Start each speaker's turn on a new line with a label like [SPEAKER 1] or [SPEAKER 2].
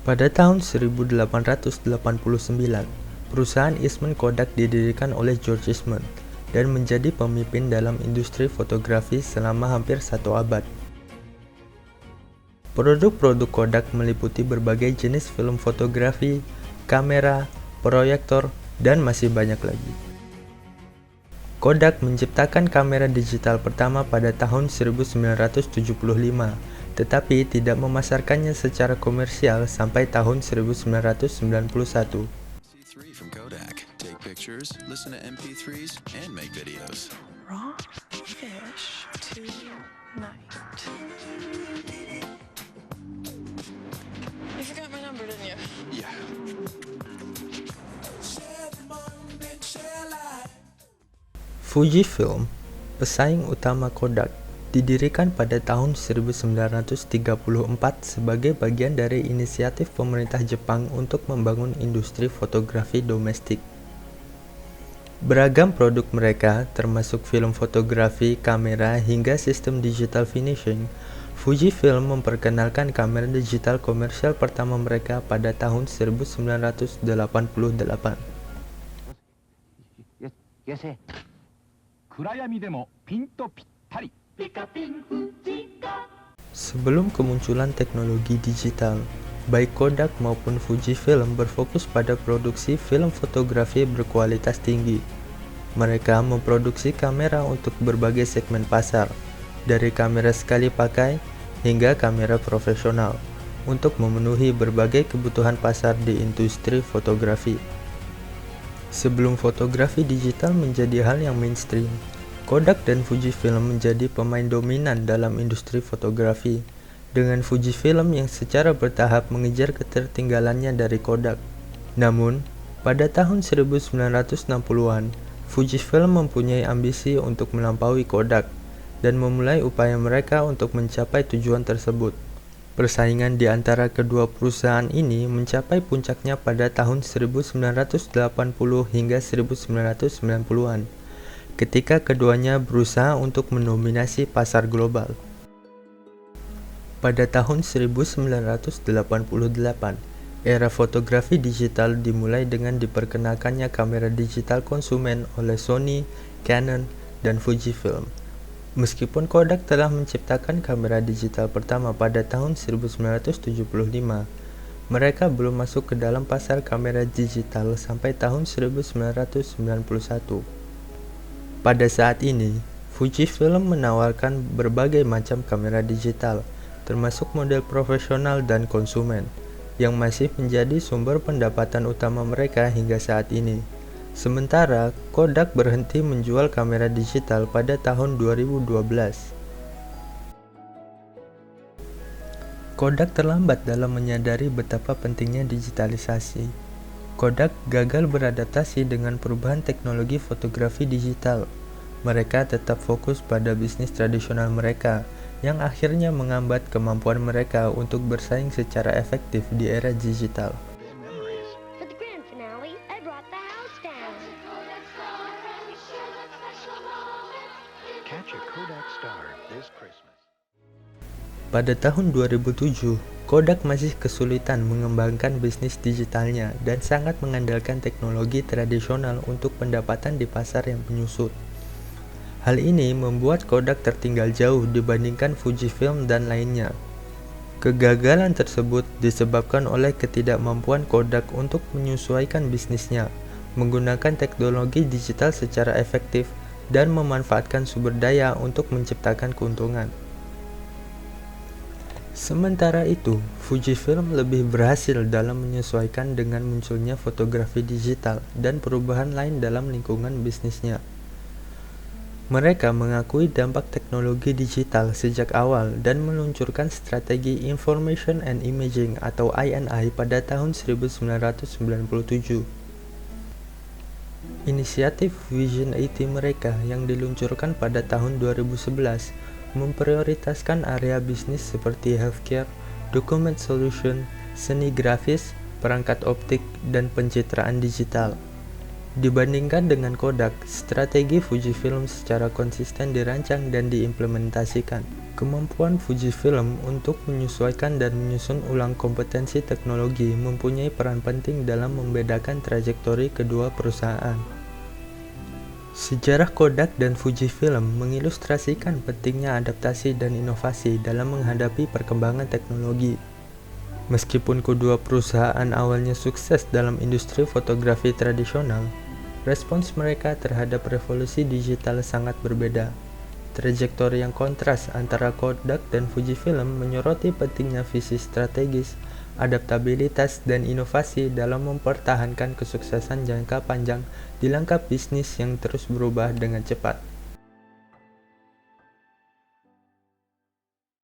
[SPEAKER 1] Pada tahun 1889, perusahaan Eastman Kodak didirikan oleh George Eastman dan menjadi pemimpin dalam industri fotografi selama hampir satu abad. Produk-produk Kodak meliputi berbagai jenis film fotografi, kamera, proyektor, dan masih banyak lagi. Kodak menciptakan kamera digital pertama pada tahun 1975, tetapi tidak memasarkannya secara komersial sampai tahun 1991.
[SPEAKER 2] From Kodak. Take pictures, listen to MP3s, and make videos.
[SPEAKER 3] Raw fish tonight. You forgot my number, didn't you?
[SPEAKER 2] Yeah.
[SPEAKER 1] Fujifilm, pesaing utama Kodak, didirikan pada tahun 1934 sebagai bagian dari inisiatif pemerintah Jepang untuk membangun industri fotografi domestik. Beragam produk mereka, termasuk film fotografi, kamera, hingga sistem digital finishing, Fujifilm memperkenalkan kamera digital komersial pertama mereka pada tahun 1988. Sebelum kemunculan teknologi digital, baik Kodak maupun Fujifilm berfokus pada produksi film fotografi berkualitas tinggi. Mereka memproduksi kamera untuk berbagai segmen pasar, dari kamera sekali pakai hingga kamera profesional, untuk memenuhi berbagai kebutuhan pasar di industri fotografi. Sebelum fotografi digital menjadi hal yang mainstream, Kodak dan Fujifilm menjadi pemain dominan dalam industri fotografi, dengan Fujifilm yang secara bertahap mengejar ketertinggalannya dari Kodak. Namun, pada tahun 1960-an, Fujifilm mempunyai ambisi untuk melampaui Kodak dan memulai upaya mereka untuk mencapai tujuan tersebut. Persaingan di antara kedua perusahaan ini mencapai puncaknya pada tahun 1980 hingga 1990-an, ketika keduanya berusaha untuk mendominasi pasar global. Pada tahun 1988, era fotografi digital dimulai dengan diperkenalkannya kamera digital konsumen oleh Sony, Canon, dan Fujifilm. Meskipun Kodak telah menciptakan kamera digital pertama pada tahun 1975, mereka belum masuk ke dalam pasar kamera digital sampai tahun 1991. Pada saat ini, Fujifilm menawarkan berbagai macam kamera digital, termasuk model profesional dan konsumen, yang masih menjadi sumber pendapatan utama mereka hingga saat ini. Sementara, Kodak berhenti menjual kamera digital pada tahun 2012. Kodak terlambat dalam menyadari betapa pentingnya digitalisasi. Kodak gagal beradaptasi dengan perubahan teknologi fotografi digital. Mereka tetap fokus pada bisnis tradisional mereka, yang akhirnya menghambat kemampuan mereka untuk bersaing secara efektif di era digital. Pada tahun 2007, Kodak masih kesulitan mengembangkan bisnis digitalnya dan sangat mengandalkan teknologi tradisional untuk pendapatan di pasar yang menyusut. Hal ini membuat Kodak tertinggal jauh dibandingkan Fujifilm dan lainnya. Kegagalan tersebut disebabkan oleh ketidakmampuan Kodak untuk menyesuaikan bisnisnya, menggunakan teknologi digital secara efektif, dan memanfaatkan sumber daya untuk menciptakan keuntungan. Sementara itu, Fujifilm lebih berhasil dalam menyesuaikan dengan munculnya fotografi digital dan perubahan lain dalam lingkungan bisnisnya. Mereka mengakui dampak teknologi digital sejak awal dan meluncurkan strategi Information and Imaging atau INI pada tahun 1997. Inisiatif Vision 80 mereka yang diluncurkan pada tahun 2011 memprioritaskan area bisnis seperti healthcare, document solution, seni grafis, perangkat optik, dan pencitraan digital. Dibandingkan dengan Kodak, strategi Fujifilm secara konsisten dirancang dan diimplementasikan. Kemampuan Fujifilm untuk menyesuaikan dan menyusun ulang kompetensi teknologi mempunyai peran penting dalam membedakan trajektori kedua perusahaan. Sejarah Kodak dan Fujifilm mengilustrasikan pentingnya adaptasi dan inovasi dalam menghadapi perkembangan teknologi. Meskipun kedua perusahaan awalnya sukses dalam industri fotografi tradisional, respons mereka terhadap revolusi digital sangat berbeda. Trajektori yang kontras antara Kodak dan Fujifilm menyoroti pentingnya visi strategis, adaptabilitas, dan inovasi dalam mempertahankan kesuksesan jangka panjang di langkah bisnis yang terus berubah dengan cepat.